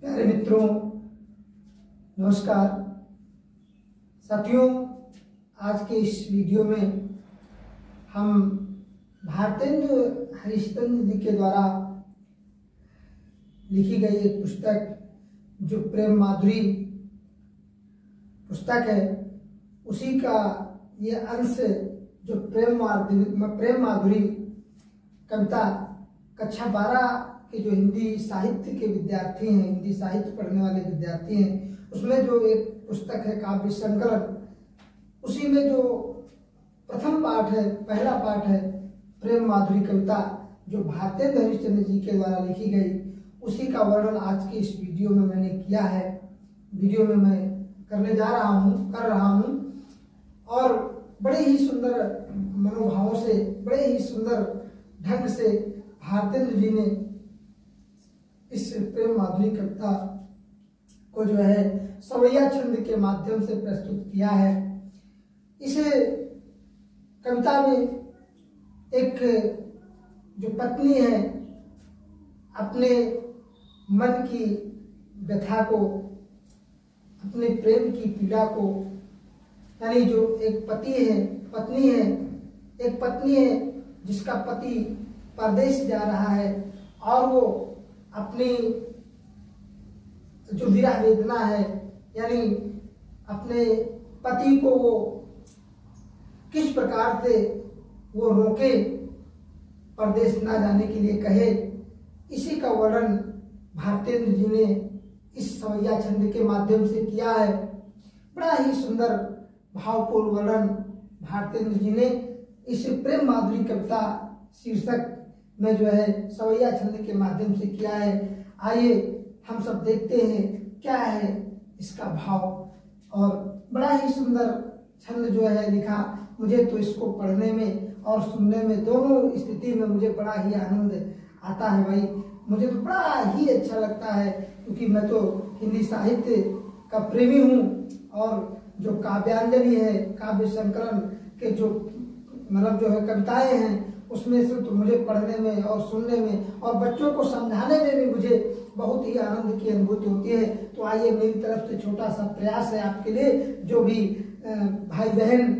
प्यारे मित्रों, नमस्कार। साथियों, आज के इस वीडियो में हम भारतेंदु हरिश्चंद्र जी के द्वारा लिखी गई एक पुस्तक जो प्रेम माधुरी पुस्तक है, उसी का ये अंश जो प्रेम माधुरी कविता कक्षा 12 के जो हिंदी साहित्य के विद्यार्थी हैं, हिंदी साहित्य पढ़ने वाले विद्यार्थी हैं, उसमें जो एक पुस्तक है काव्य संकलन, उसी में जो प्रथम पाठ है, पहला पाठ है प्रेम माधुरी कविता जो भारतेंदु हरिश्चंद्र जी के द्वारा लिखी गई, उसी का वर्णन आज की इस वीडियो में मैंने किया है। वीडियो में मैं कर रहा हूँ और बड़े ही सुंदर मनोभावों से, बड़े ही सुंदर ढंग से भारतेंदु जी ने इस प्रेम माधुरी कविता को जो है सवैया छंद के माध्यम से प्रस्तुत किया है। इस कविता में एक जो पत्नी है अपने मन की व्यथा को, अपने प्रेम की पीड़ा को, यानी जो एक पत्नी है जिसका पति परदेश जा रहा है और वो अपनी जो विरह वेदना है, यानी अपने पति को वो किस प्रकार से वो रोके, परदेश ना जाने के लिए कहे, इसी का वर्णन भारतेंदु जी ने इस सवैया छंद के माध्यम से किया है। बड़ा ही सुंदर भावपूर्ण वर्णन भारतेंदु जी ने इस प्रेम माधुरी कविता शीर्षक में जो है सवैया छंद के माध्यम से किया है। आइए हम सब देखते हैं क्या है इसका भाव। और बड़ा ही सुंदर छंद जो है लिखा, मुझे तो इसको पढ़ने में और सुनने में, दोनों स्थिति में मुझे बड़ा ही आनंद आता है। भाई, मुझे तो बड़ा ही अच्छा लगता है, क्योंकि मैं तो हिंदी साहित्य का प्रेमी हूँ और जो काव्यांजलि है, काव्य संकलन के जो मतलब जो है कविताएं हैं, उसमें से तो मुझे पढ़ने में और सुनने में और बच्चों को समझाने में भी मुझे बहुत ही आनंद की अनुभूति होती है। तो आइए, मेरी तरफ से छोटा सा प्रयास है आपके लिए, जो भी भाई बहन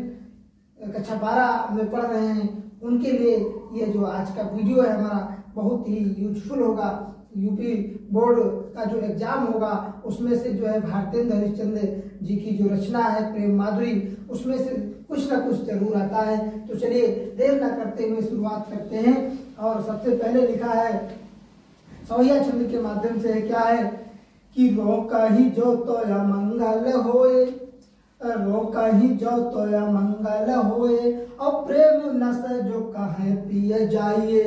कक्षा 12 में पढ़ रहे हैं उनके लिए ये जो आज का वीडियो है हमारा बहुत ही यूजफुल होगा। यूपी बोर्ड का जो एग्जाम होगा उसमें से जो है भारतेंदु हरिश्चंद्र जी की जो रचना है प्रेम माधुरी, उसमें से कुछ ना कुछ जरूर आता है। तो चलिए देर न करते हुए शुरुआत करते हैं। और सबसे पहले लिखा है सवैया छंद के माध्यम से, क्या है कि रोका ही जो तो या मंगल होए, रोका ही जो तो या मंगल होए, और प्रेम नस जो कहे पिए जाइए।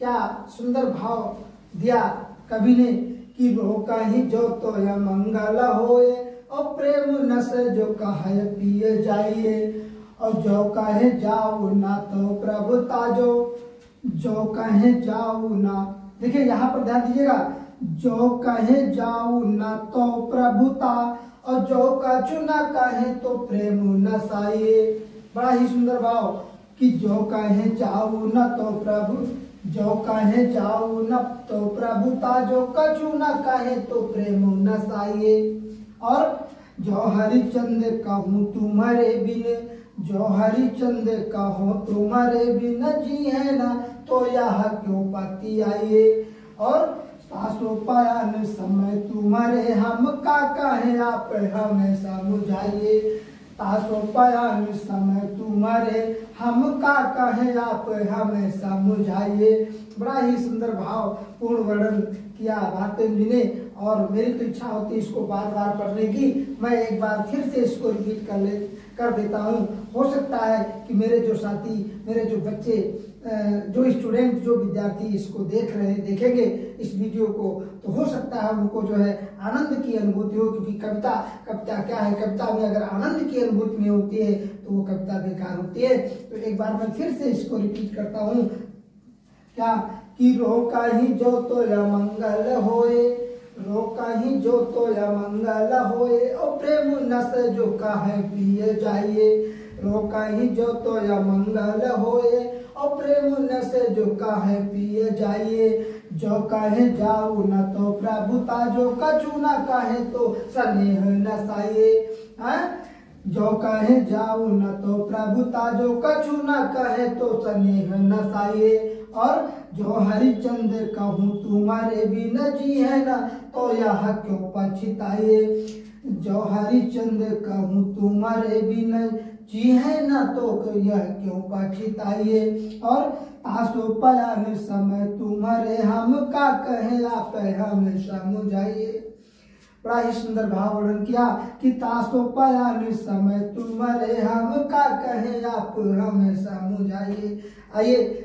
क्या सुंदर भाव दिया कवि ने कि रोका ही जो तो या मंगल होए, और प्रेम नस जो कहे पिए जाइए, और जो कहे जाऊ ना तो प्रभुता जो कहे जाऊ ना, देखिए यहाँ पर ध्यान दीजिएगा, जो कहे जाऊ ना तो प्रभुता, और जो कछु ना कहे तो प्रेम नसाइए। बड़ा ही सुंदर भाव कि जो कहे जाऊ न तो प्रभु, जो कहे जाऊ न तो प्रभुता, जो कछु न कहे तो प्रेम नसाइए। और जो हरिचंद कहूँ तुम्हारे बिन, जो हरिचंद कहो तुम्हारे बिन, जी है ना तो यह क्यों पति आइए। और पासो पायन समय तुम्हारे, हम का कहे आप हमें समझाइए। तासो पायन समय तुम्हारे, हम का कहे आप हमें समझाइए। बड़ा ही सुंदर भाव पूर्ण वर्णन किया भारतेंदु जी ने, और मेरी तो इच्छा होती है इसको बार बार पढ़ने की। मैं एक बार फिर से इसको रिपीट कर देता हूँ। हो सकता है कि मेरे जो साथी, मेरे जो बच्चे, जो स्टूडेंट, जो विद्यार्थी इसको देखेंगे इस वीडियो को, तो हो सकता है उनको जो है आनंद की अनुभूति हो, क्योंकि कविता क्या है, कविता में अगर आनंद की अनुभूति नहीं होती है तो वो कविता बेकार होती है। तो एक बार मैं फिर से इसको रिपीट करता हूँ, क्या कि रोका ही जो तो या मंगल होए, रोका ही जो तो या मंगल होए, और प्रेम नस जो कहे पिए जाइए। रोका ही जो तो या मंगल होए, और प्रेम नस जो कहे पिए जाइए। जो कहे जाऊ न तो प्रभुता, जो कछु न कहे तो स्नेह नसाए। जो कहे जाऊ न तो प्रभुता, जो कछु न कहे तो स्नेह नसाए। और जो हरिचंद्र कहूँ तुम्हारे बिन जी है न, तो यह क्यों पछताए। जो हरिचंद्र कहूँ तुम्हारे बिन जी है न, तो यह क्यों पछताए। और तासो पयान समय तुम्हारे, हम का कहे आप हमें समझाइए। बड़ा ही सुंदर भाव वर्णन किया कि तासो पयान समय तुम्हारे, हम का कहे आप हमें समझाइए। आइए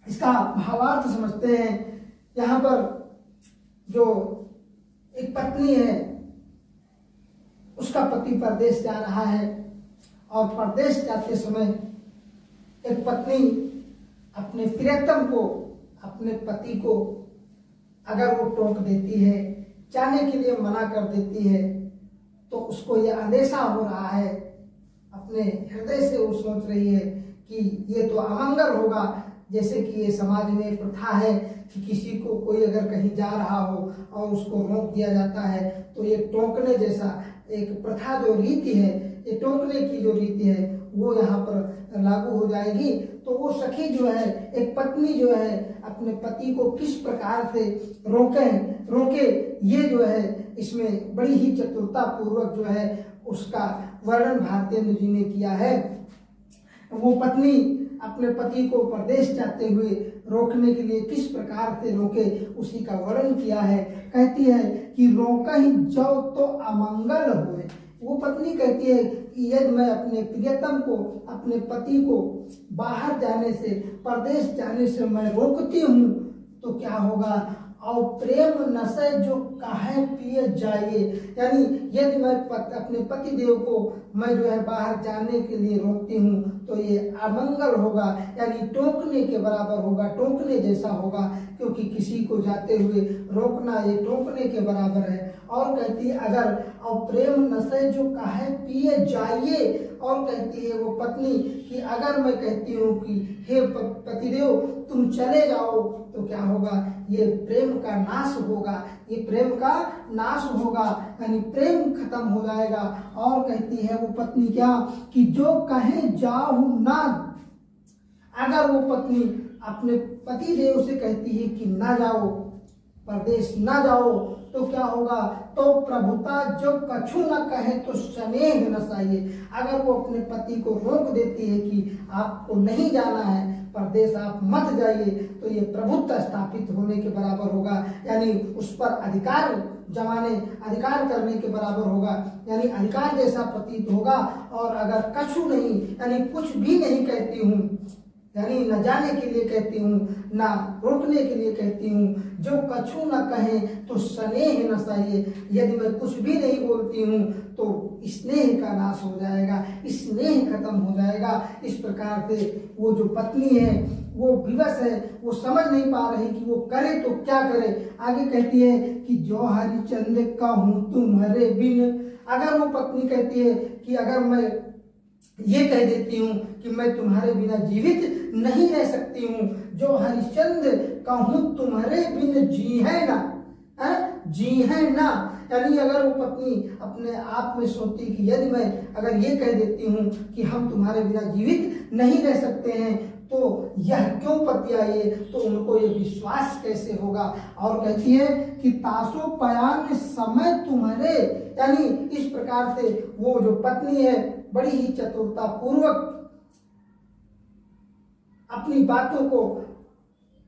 इसका भावार्थ समझते हैं। यहाँ पर जो एक पत्नी है, उसका पति परदेश जा रहा है, और परदेश जाते समय एक पत्नी अपने प्रियतम को, अपने पति को अगर वो टोक देती है, जाने के लिए मना कर देती है, तो उसको ये अंदेशा हो रहा है, अपने हृदय से वो सोच रही है कि ये तो अमंगल होगा। जैसे कि ये समाज में प्रथा है कि किसी को कोई अगर कहीं जा रहा हो और उसको रोक दिया जाता है, तो ये टोकने जैसा एक प्रथा, जो रीति है, ये टोकने की जो रीति है, वो यहाँ पर लागू हो जाएगी। तो वो सखी जो है, एक पत्नी जो है, अपने पति को किस प्रकार से रोके, ये जो है इसमें बड़ी ही चतुरता पूर्वक जो है उसका वर्णन भारतेंद्र जी ने किया है। वो पत्नी अपने पति को परदेश जाते हुए रोकने के लिए किस प्रकार से रोके, उसी का वर्णन किया है। कहती है कि रोका ही जाओ तो अमंगल हुए। वो पत्नी कहती है कि यदि मैं अपने प्रियतम को, अपने पति को बाहर जाने से, परदेश जाने से मैं रोकती हूँ, तो क्या होगा। और प्रेम नशे जो काहे पिए जाइए, यानी यदि मैं अपने पति देव को मैं जो है बाहर जाने के लिए रोकती हूँ, तो ये अमंगल होगा, यानी टोकने के बराबर होगा, टोकने जैसा होगा, क्योंकि किसी को जाते हुए रोकना ये टोकने के बराबर है। और कहती है अगर और प्रेम नशे जो काहे पिए जाइए। और कहती है वो पत्नी कि अगर मैं कहती हूँ कि हे पतिदेव तुम चले जाओ, तो क्या होगा, ये प्रेम का नाश होगा, ये प्रेम का नाश होगा, यानी प्रेम खत्म हो जाएगा। और कहती है वो पत्नी क्या कि जो कहे जाऊं ना, अगर वो पत्नी अपने पति देव से कहती है कि ना जाओ, परदेश ना जाओ, तो क्या होगा, तो प्रभुता जो कछु न कहे तो स्नेह नसाइए। अगर वो अपने पति को रोक देती है कि आपको नहीं जाना है परदेश, आप मत जाइए, तो ये प्रभुत्व स्थापित होने के बराबर होगा, यानी उस पर अधिकार जमाने, अधिकार करने के बराबर होगा, यानी अधिकार जैसा प्रतीत होगा। और अगर कछु नहीं, यानी कुछ भी नहीं कहती हूँ, यानी न जाने के लिए कहती हूँ, ना रोकने के लिए कहती हूँ, जो कछु न कहे तो स्नेह नसाइए। यदि मैं कुछ भी नहीं बोलती हूँ तो स्नेह का नाश हो जाएगा, स्नेह खत्म हो जाएगा। इस प्रकार से वो जो पत्नी है वो विवश है, वो समझ नहीं पा रही कि वो करे तो क्या करे। आगे कहती है कि जो हरिचंद्र कहूँ तुम्हारे बिन, अगर वो पत्नी कहती है कि अगर मैं ये कह देती हूँ कि मैं तुम्हारे बिना जीवित नहीं रह सकती हूँ, जो हरिश्चंद्र कहूँ तुम्हारे बिन जी है ना, जी है ना, यानी अगर वो पत्नी अपने आप में सोचती कि यदि मैं अगर ये कह देती हूँ कि हम तुम्हारे बिना जीवित नहीं रह सकते हैं, तो यह क्यों पति आए, तो उनको ये विश्वास कैसे होगा। और कहती है कि तासो पयान समय तुम्हारे, यानी इस प्रकार से वो जो पत्नी है बड़ी ही चतुरता पूर्वक अपनी बातों को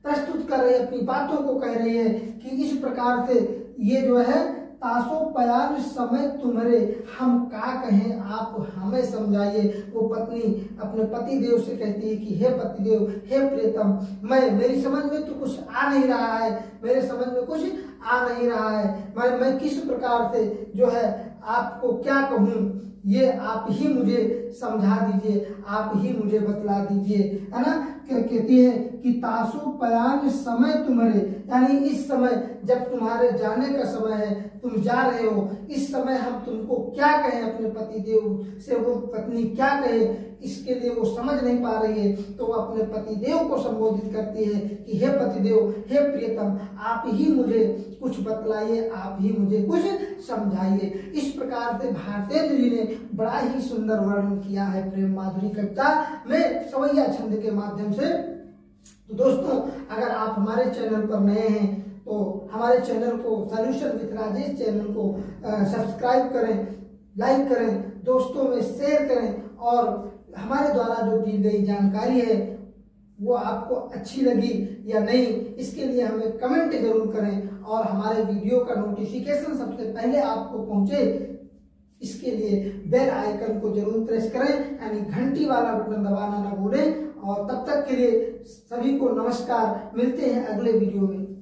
प्रस्तुत कर रही है, अपनी बातों को कह रही है कि इस प्रकार से ये जो है तासो पयान समय तुम्हारे, हम का कहें आप हमें समझाइए। वो पत्नी अपने पति देव से कहती है कि हे पति देव, हे प्रियतम, मेरी समझ में तो कुछ आ नहीं रहा है, मेरे समझ में कुछ आ नहीं रहा है, मैं किस प्रकार से जो है आपको क्या कहूँ, ये आप ही मुझे समझा दीजिए, आप ही मुझे बतला दीजिए, है ना। कहती है कि कि तासु पयान समय तुम्हारे, यानी इस समय जब तुम्हारे जाने का समय है, तुम जा रहे हो, इस समय हम तुमको क्या कहें अपने पति देव से, वो पत्नी क्या कहे, इसके लिए वो समझ नहीं पा रही है। तो वो अपने पति देव को संबोधित करती है कि हे पति देव, हे प्रियतम, आप ही मुझे कुछ बतलाइए, आप ही मुझे कुछ समझाइए। इस प्रकार से भारतेंदु जी ने बड़ा ही सुंदर वर्णन किया है प्रेम माधुरी कविता में सवैया छंद के माध्यम से। तो दोस्तों, अगर आप हमारे चैनल पर नए हैं तो हमारे चैनल को, सॉल्यूशन विद राजेश चैनल को सब्सक्राइब करें, लाइक करें, दोस्तों में शेयर करें, और हमारे द्वारा जो दी गई जानकारी है वो आपको अच्छी लगी या नहीं, इसके लिए हमें कमेंट जरूर करें, और हमारे वीडियो का नोटिफिकेशन सबसे पहले आपको पहुंचे, इसके लिए बेल आइकन को जरूर प्रेस करें, यानी घंटी वाला बटन दबाना ना भूलें। और तब तक के लिए सभी को नमस्कार, मिलते हैं अगले वीडियो में।